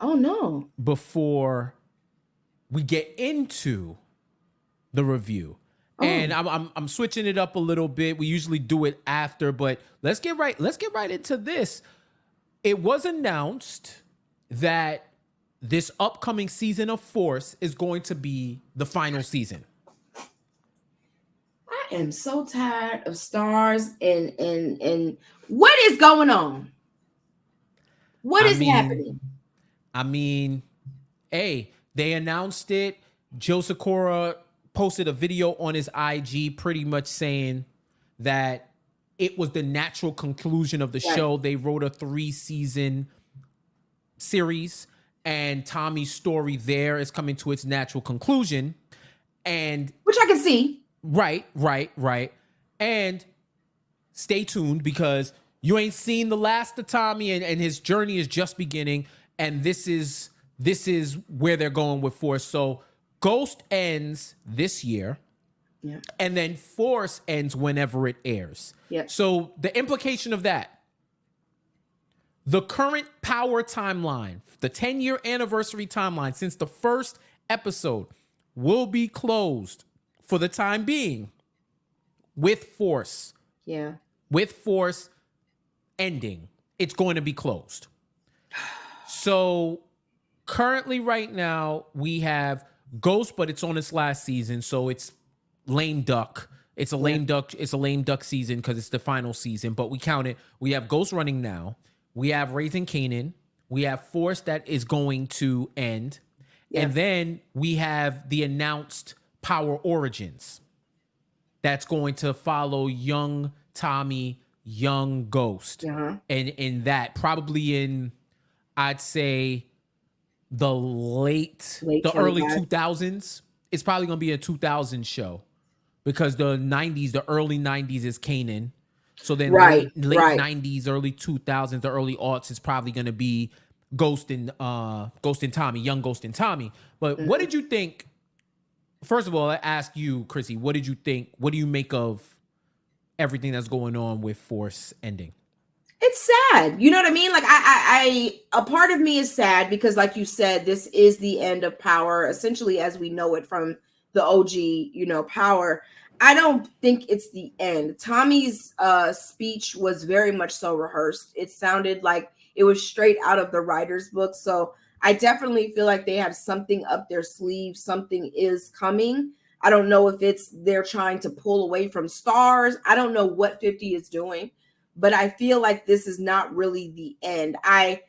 Oh no. before we get into the review. And Oh. I'm switching it up a little bit. We usually do it after, but let's get right into this. It was announced that this upcoming season of Force is going to be the final season. I am so tired of stars and what is going on? What I is mean, happening? I mean, hey, they announced it. Joe Sikora posted a video on his IG pretty much saying that it was the natural conclusion of the Right. show. They wrote a 3-season series, and Tommy's story there is coming to its natural conclusion. And Which I can see. right. And stay tuned because you ain't seen the last of Tommy, and his journey is just beginning. And this is where they're going with Force. So Ghost ends this year. Yeah. And then Force ends whenever it airs. Yeah. So the implication of that, the current Power timeline, the 10-year anniversary timeline since the first episode, will be closed for the time being with Force. Yeah. With Force ending, it's going to be closed. So currently right now we have Ghost, but it's on its last season, so it's lame duck. It's a lame duck. It's a lame duck season because it's the final season, but we count it. We have Ghost running now. We have Raising Kanan. We have Force that is going to end. Yeah. And then we have the announced Power Origins that's going to follow young Tommy, young Ghost. Uh-huh. And in that, probably in, I'd say, the early 2000s. It's probably going to be a 2000 show because the early 90s is Kanan. So then late 90s, early 2000s, the early aughts is probably going to be Ghost and Tommy, young Ghost and Tommy. But what did you think? First of all, I ask you, Krissy, what did you think? What do you make of everything that's going on with Force ending? It's sad. You know what I mean? Like a part of me is sad because like you said, this is the end of Power, essentially as we know it from the OG, Power. I don't think it's the end. Tommy's speech was very much so rehearsed. It sounded like it was straight out of the writer's book. So I definitely feel like they have something up their sleeve. Something is coming. I don't know if they're trying to pull away from stars. I don't know what 50 is doing. But I feel like this is not really the end. I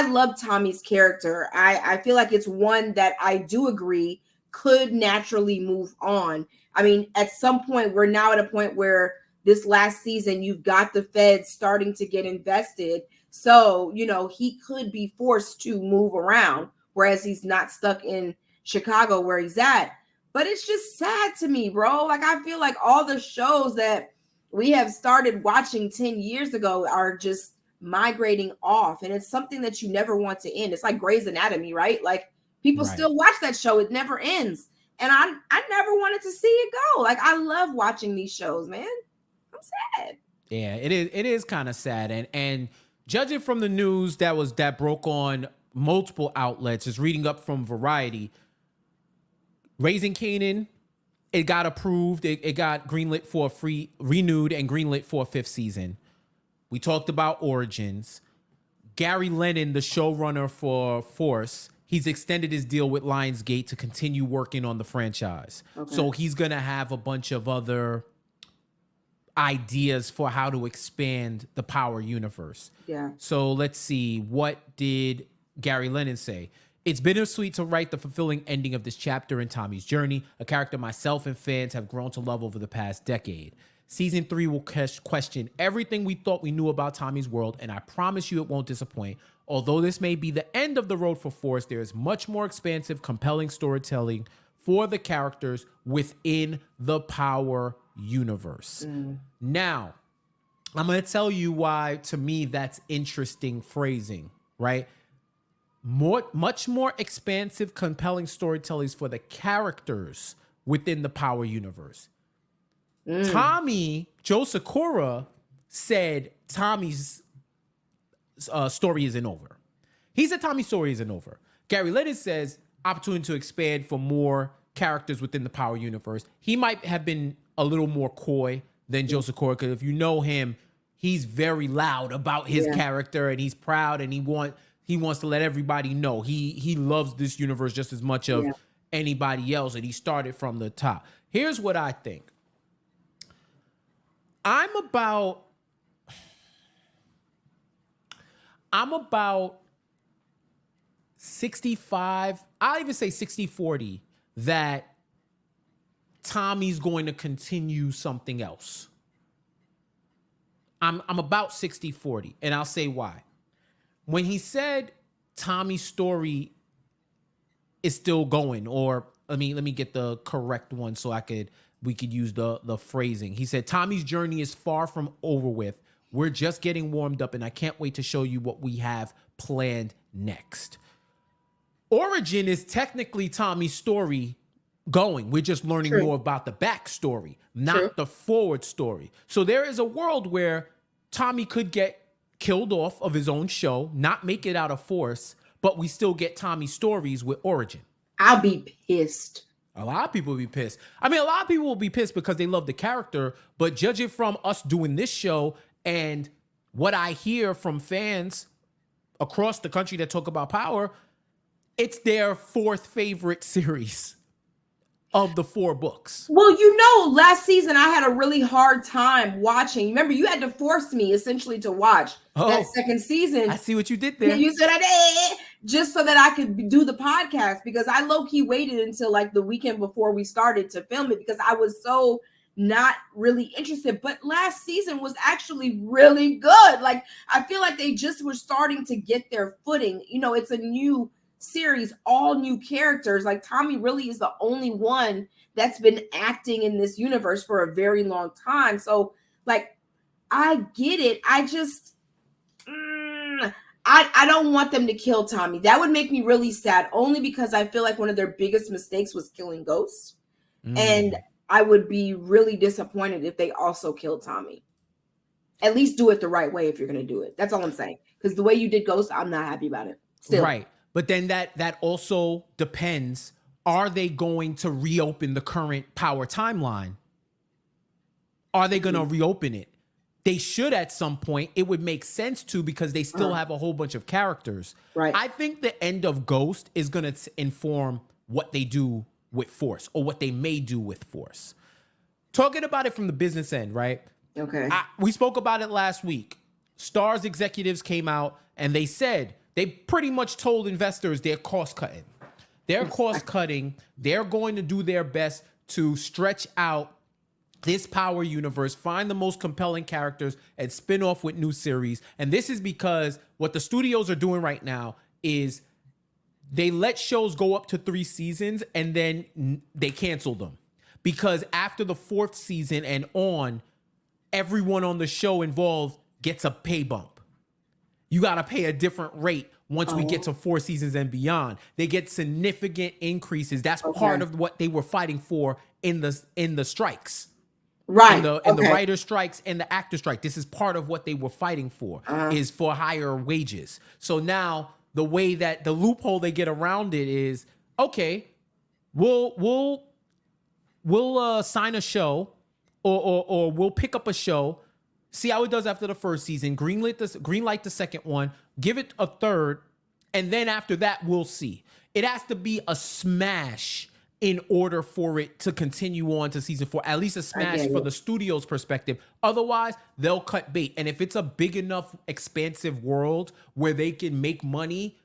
love Tommy's character. I feel like it's one that I do agree could naturally move on. I mean, at some point, we're now at a point where this last season, you've got the feds starting to get invested. So, he could be forced to move around, whereas he's not stuck in Chicago where he's at. But it's just sad to me, bro. Like, I feel like all the shows that we have started watching 10 years ago are just migrating off. And it's something that you never want to end. It's like Grey's Anatomy, right? Like people still watch that show. It never ends. And I never wanted to see it go. Like I love watching these shows, man. I'm sad. Yeah, it is kind of sad. And judging from the news that broke on multiple outlets, is reading up from Variety, Raising Kanan, it got approved. It got greenlit for renewed and greenlit for a 5th season. We talked about Origins. Gary Lennon, the showrunner for Force, he's extended his deal with Lionsgate to continue working on the franchise. Okay. So he's going to have a bunch of other ideas for how to expand the Power universe. Yeah. So let's see. What did Gary Lennon say? It's bittersweet to write the fulfilling ending of this chapter in Tommy's journey, a character myself and fans have grown to love over the past decade. Season 3 will question everything we thought we knew about Tommy's world, and I promise you it won't disappoint. Although this may be the end of the road for Force, there is much more expansive, compelling storytelling for the characters within the Power universe. Now, I'm going to tell you why, to me, that's interesting phrasing, right? Much more expansive, compelling storytellings for the characters within the Power universe. Tommy, Joe Sikora, said Tommy's story isn't over. He said Tommy's story isn't over. Gary Lennon says opportunity to expand for more characters within the Power universe. He might have been a little more coy than Joe Sikora, because if you know him, he's very loud about his character, and he's proud, and he wants to let everybody know he loves this universe just as much of anybody else, and he started from the top. Here's what I think. I'm about 65, I'll even say 60-40, that Tommy's going to continue something else. I'm about 60-40, and I'll say why. When he said Tommy's story is still going, or let me get the correct one so we could use the phrasing. He said Tommy's journey is far from over with. We're just getting warmed up, and I can't wait to show you what we have planned next. Origin is technically Tommy's story going. We're just learning more about the backstory, not the forward story. So there is a world where Tommy could get killed off of his own show, not make it out of Force, but we still get Tommy's stories with Origin. I'll be pissed. A lot of people will be pissed. I mean, a lot of people will be pissed because they love the character, but judging from us doing this show and what I hear from fans across the country that talk about Power, it's their fourth favorite series of the 4 books. Well, last season I had a really hard time watching. Remember, you had to force me essentially to watch that second season. I see what you did there. You said I did, just so that I could do the podcast, because I low-key waited until like the weekend before we started to film it because I was so not really interested. But last season was actually really good. Like, I feel like they just were starting to get their footing. It's a new series, all new characters. Like, Tommy really is the only one that's been acting in this universe for a very long time. So, like, I get it. I just, I don't want them to kill Tommy. That would make me really sad, only because I feel like one of their biggest mistakes was killing Ghost. And I would be really disappointed if they also killed Tommy. At least do it the right way if you're going to do it. That's all I'm saying. Because the way you did Ghost, I'm not happy about it. Still. Right. But then that also depends. Are they going to reopen the current Power timeline? Are they going to reopen it? They should at some point. It would make sense to, because they still have a whole bunch of characters. Right. I think the end of Ghost is going to inform what they do with Force, or what they may do with Force. Talking about it from the business end, right? Okay. We spoke about it last week. Starz executives came out and they said, they pretty much told investors they're cost cutting. They're cost cutting. They're going to do their best to stretch out this Power universe, find the most compelling characters, and spin off with new series. And this is because what the studios are doing right now is they let shows go up to 3 seasons and then they cancel them. Because after the 4th season and on, everyone on the show involved gets a pay bump. You got to pay a different rate once we get to 4 seasons and beyond. They get significant increases. That's part of what they were fighting for in the strikes. Right. In the writer strikes and the actor strike. This is part of what they were fighting for, is for higher wages. So now the way that the loophole they get around it is, okay, we'll sign a show or we'll pick up a show, see how it does after the 1st season, greenlight the 2nd one, give it a 3rd, and then after that, we'll see. It has to be a smash in order for it to continue on to season 4, at least a smash for the studio's perspective. Otherwise, they'll cut bait. And if it's a big enough, expansive world where they can make money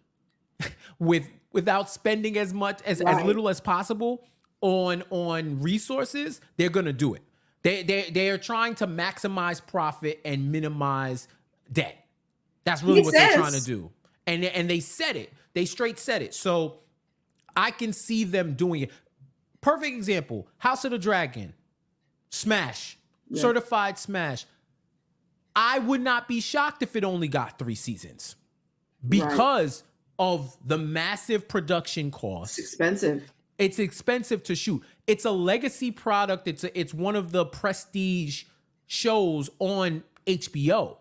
without spending as much, as little as possible on resources, they're going to do it. They are trying to maximize profit and minimize debt. That's really what they're trying to do. And they said it. They straight said it. So I can see them doing it. Perfect example, House of the Dragon, smash, certified smash. I would not be shocked if it only got 3 seasons because of the massive production costs. It's expensive. It's expensive to shoot. It's a legacy product. It's one of the prestige shows on HBO.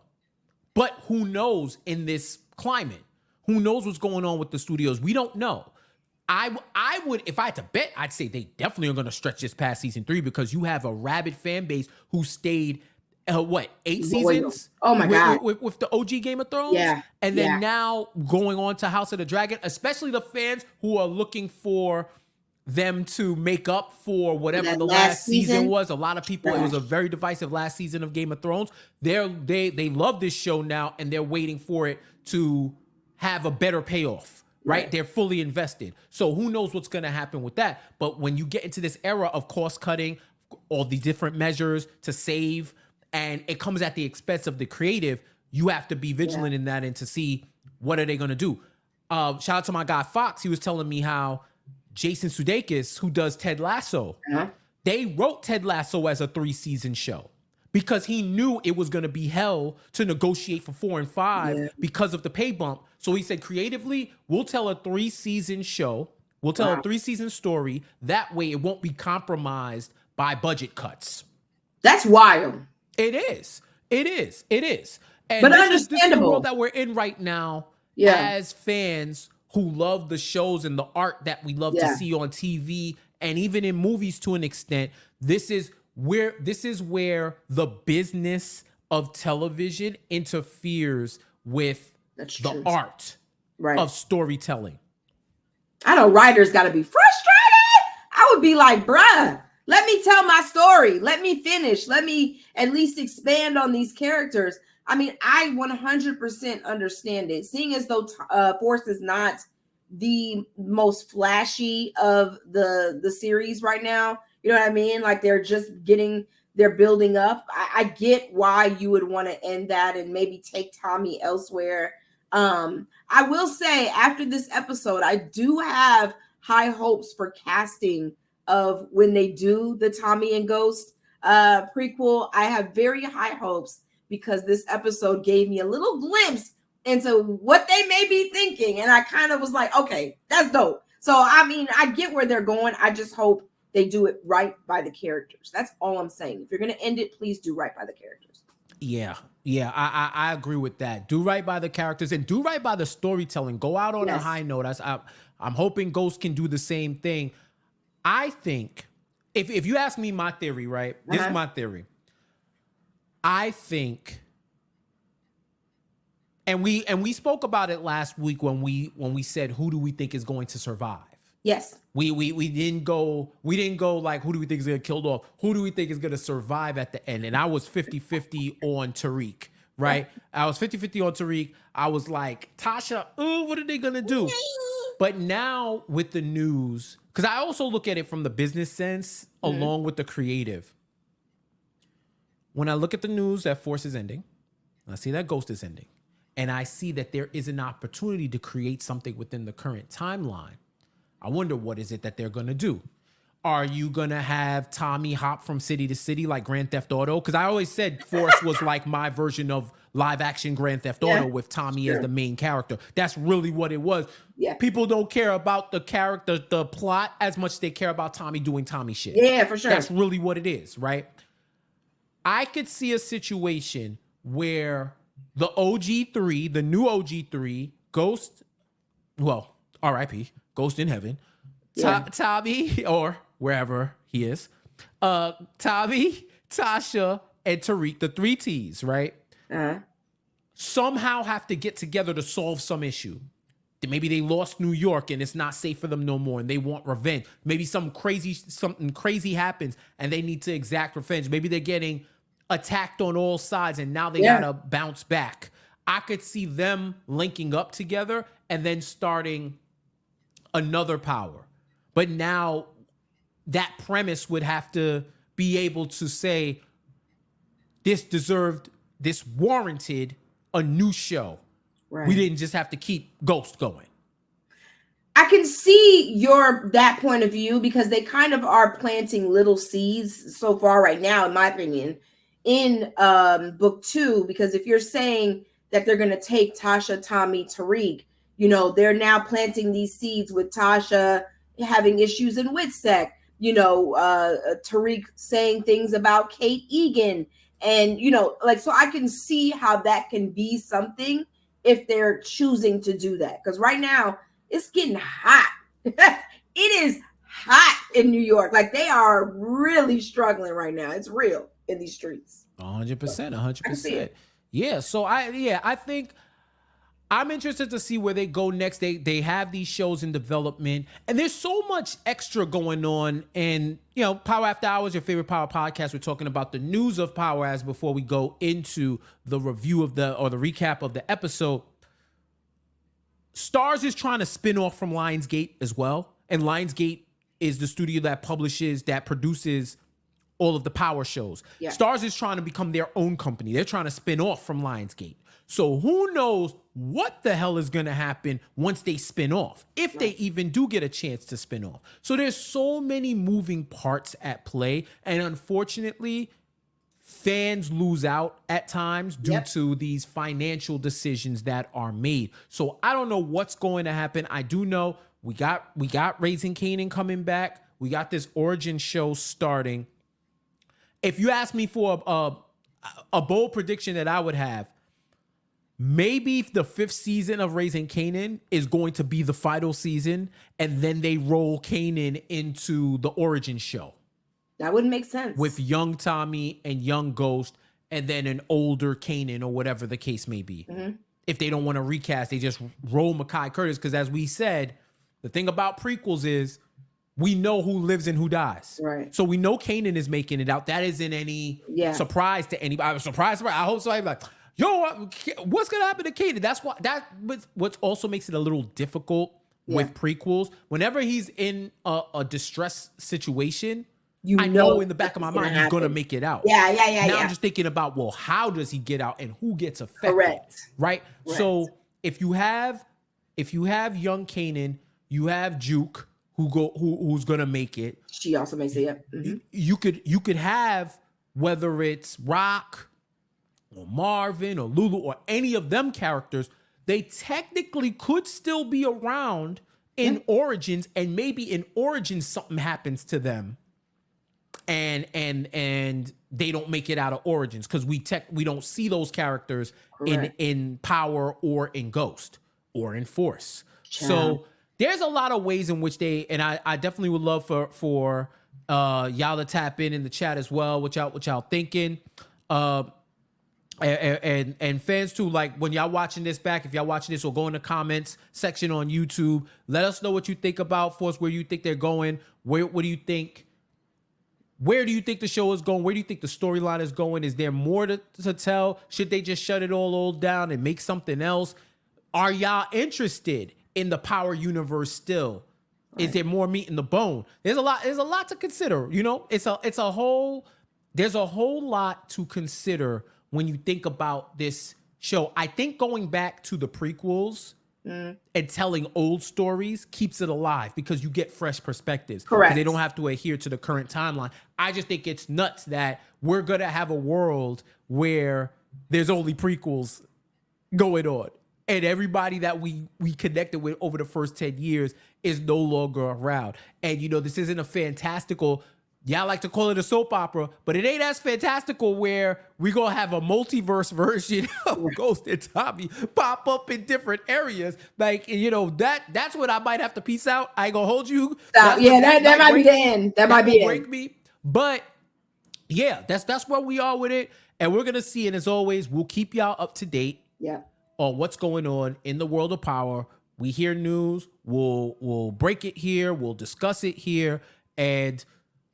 But who knows in this climate? Who knows what's going on with the studios? We don't know. I would, if I had to bet, I'd say they definitely are going to stretch this past season 3 because you have a rabid fan base who stayed, 8 Loyal. seasons Oh my God. with the OG Game of Thrones? Yeah. And then now going on to House of the Dragon, especially the fans who are looking for them to make up for whatever That the last last season season? was. A lot of people, it was a Trash. very divisive last season of Game of Thrones. They love this show now, and they're waiting for it to have a better payoff. Right? They're fully invested. So who knows what's going to happen with that? But when you get into this era of cost cutting, all these different measures to save, and it comes at the expense of the creative, you have to be vigilant in that and to see what are they going to do. Shout out to my guy Fox. He was telling me how Jason Sudeikis, who does Ted Lasso, they wrote Ted Lasso as a 3-season show because he knew it was going to be hell to negotiate for 4 and 5 because of the pay bump. So he said, creatively, we'll tell a 3-season show. We'll tell a 3-season story. That way it won't be compromised by budget cuts. That's wild. It is. And but this is the understandable. world that we're in right now as fans who love the shows and the art that we love to see on TV and even in movies to an extent. This is where the business of television interferes with the art of storytelling. I know writers got to be frustrated. I would be like, bruh, let me tell my story. Let me finish. Let me at least expand on these characters. I mean, I 100% understand it. Seeing as though Force is not the most flashy of the series right now, you know what I mean? Like they're building up. I get why you would want to end that and maybe take Tommy elsewhere. I will say after this episode, I do have high hopes for casting of when they do the Tommy and Ghost prequel. I have very high hopes because this episode gave me a little glimpse into what they may be thinking. And I kind of was like, okay, that's dope. So, I mean, I get where they're going. I just hope they do it right by the characters. That's all I'm saying. If you're going to end it, please do right by the characters. Yeah, I agree with that. Do right by the characters and do right by the storytelling. Go out on a high note. I'm hoping Ghost can do the same thing. I think, if you ask me my theory, right? This is my theory. I think, and we spoke about it last week when we said who do we think is going to survive? Yes. We didn't go like who do we think is gonna get killed off? Who do we think is gonna survive at the end? And I was 50-50 on Tariq, right? I was 50-50 on Tariq. I was like, Tasha, what are they gonna do? But now with the news, because I also look at it from the business sense along with the creative. When I look at the news that Force is ending, I see that Ghost is ending, and I see that there is an opportunity to create something within the current timeline. I wonder what is it that they're going to do. Are you going to have Tommy hop from city to city like Grand Theft Auto? Because I always said Force was like my version of live action Grand Theft Auto with Tommy as the main character. That's really what it was. Yeah. People don't care about the character, the plot, as much as they care about Tommy doing Tommy shit. Yeah, for sure. That's really what it is, right? I could see a situation where the OG3, the new OG3, Ghost, well, RIP, Ghost in Heaven, Tommy, or wherever he is, Tommy, Tasha, and Tariq, the 3 T's, right? Somehow have to get together to solve some issue. Maybe they lost New York and it's not safe for them no more and they want revenge. Maybe something crazy happens and they need to exact revenge. Maybe they're getting attacked on all sides and now they gotta bounce back. I could see them linking up together and then starting another power. But now that premise would have to be able to say this warranted a new show. Right. We didn't just have to keep Ghost going. I can see that point of view because they kind of are planting little seeds so far right now, in my opinion, in book 2. Because if you're saying that they're going to take Tasha, Tommy, Tariq, you know, they're now planting these seeds with Tasha having issues in Witsec, you know, Tariq saying things about Kate Egan. And, you know, like, so I can see how that can be something if they're choosing to do that. Because right now it's getting hot. It is hot in New York. Like they are really struggling right now. It's real in these streets. 100%, I can see 100%. it. Yeah. So I think I'm interested to see where they go next. They have these shows in development, and there's so much extra going on. And Power After Hours, your favorite Power podcast. We're talking about the news of Power as before we go into the review of the recap of the episode. Starz is trying to spin off from Lionsgate as well, and Lionsgate is the studio that produces all of the Power shows. Yeah. Starz is trying to become their own company. They're trying to spin off from Lionsgate. So who knows what the hell is going to happen once they spin off, if they even do get a chance to spin off. So there's so many moving parts at play, and unfortunately, fans lose out at times due to these financial decisions that are made. So I don't know what's going to happen. I do know we got Raising Kanan coming back. We got this origin show starting. If you ask me for a bold prediction that I would have, maybe the 5th season of Raising Kanan is going to be the final season, and then they roll Kanan into the origin show. That wouldn't make sense. With young Tommy and young Ghost, and then an older Kanan, or whatever the case may be. Mm-hmm. If they don't want to recast, they just roll Mekhi Curtis, because as we said, the thing about prequels is we know who lives and who dies. Right. So we know Kanan is making it out. That isn't any surprise to anybody. I was surprised. I hope somebody's like, yo, what's going to happen to Kanan? That's what also makes it a little difficult with prequels. Whenever he's in a distress situation, I know in the back of my mind he's going to make it out. Yeah. Now I'm just thinking about, well, how does he get out and who gets affected? Correct. Right? So if you have young Kanan, you have Juke who's going to make it. She also makes it. Mm-hmm. You could have, whether it's Rock or Marvin or Lulu or any of them characters, they technically could still be around in Origins, and maybe in Origins something happens to them and they don't make it out of Origins, because we don't see those characters in Power or in Ghost or in Force. So there's a lot of ways in which and I definitely would love for y'all to tap in the chat as well, what y'all thinking. And fans too, like when y'all watching this back, if y'all watching this, or go in the comments section on YouTube, let us know what you think about Force, where you think they're going, what do you think, where do you think the show is going, where do you think the storyline is going, is there more to tell, should they just shut it all down and make something else? Are y'all interested in the Power universe still? Is there more meat in the bone? There's a lot to consider, there's a whole lot to consider when you think about this show. I think going back to the prequels and telling old stories keeps it alive, because you get fresh perspectives. Correct. They don't have to adhere to the current timeline. I just think it's nuts that we're going to have a world where there's only prequels going on, and everybody that we connected with over the first 10 years is no longer around. And, this isn't a fantastical... Y'all like to call it a soap opera, but it ain't as fantastical where we gonna have a multiverse version of Ghost and Tommy pop up in different areas. Like, that's what I might have to piece out. I ain't gonna hold you. That might be the end. That might be break me. But yeah, that's where we are with it. And we're gonna see. And as always, we'll keep y'all up to date on what's going on in the world of Power. We hear news, we'll break it here, we'll discuss it here, and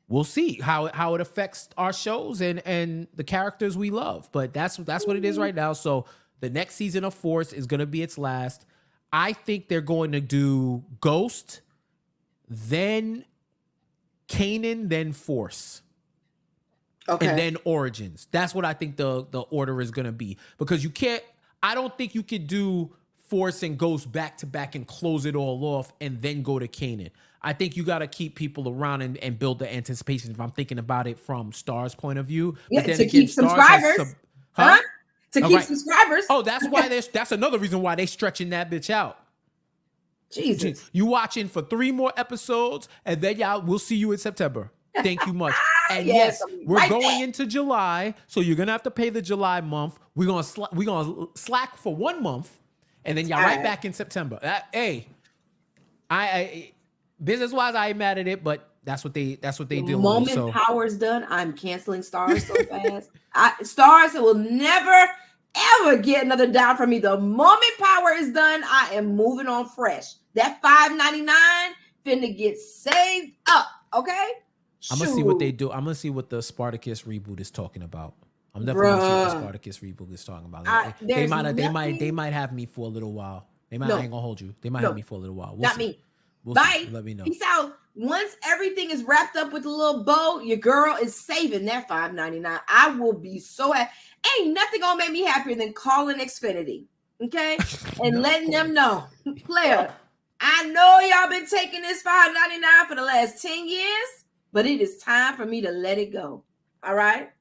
we'll see how it affects our shows and the characters we love. But that's what it is right now. So the next season of Force is going to be its last. I think they're going to do Ghost, then Kanan, then Force. Okay. And then Origins. That's what I think the order is going to be. Because I don't think you could do Force and Ghost back to back and close it all off and then go to Kanan. I think you got to keep people around and build the anticipation, if I'm thinking about it from Star's point of view. Yeah, but then to keep subscribers. To keep subscribers. Oh, that's why that's another reason why they stretching that bitch out. Jesus. You watching for 3 more episodes, and then we'll see you in September. Thank you much. And yes, we're going into July, so you're going to have to pay the July month. We're going to slack for 1 month. and then y'all right back in September. Hey, I business wise, I ain't mad at it, but that's what they The dealing moment with. So Power's done, I'm canceling Stars so fast. Stars will never ever get another dime from me. The moment Power is done, I am moving on fresh. That $5.99 finna get saved up. Okay. I'm gonna see what they do. I'm gonna see what the Spartacus reboot is talking about. I'm definitely gonna see what the Spartacus reboot is talking about. They might have me for a little while. They might. I ain't gonna hold you. They might have me for a little while. Not me. We'll Bye. See. Let me know. Peace out. Once everything is wrapped up with a little bow, your girl is saving that $5.99. I will be so happy. Ain't nothing gonna make me happier than calling Xfinity, okay, and letting them know, player. I know y'all been taking this $5.99 for the last 10 years, but it is time for me to let it go. All right.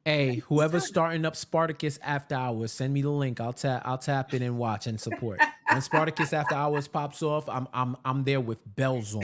Hey, whoever's starting up Spartacus After Hours, send me the link. I'll tap in and watch and support. When Spartacus After Hours pops off, I'm there with bells on.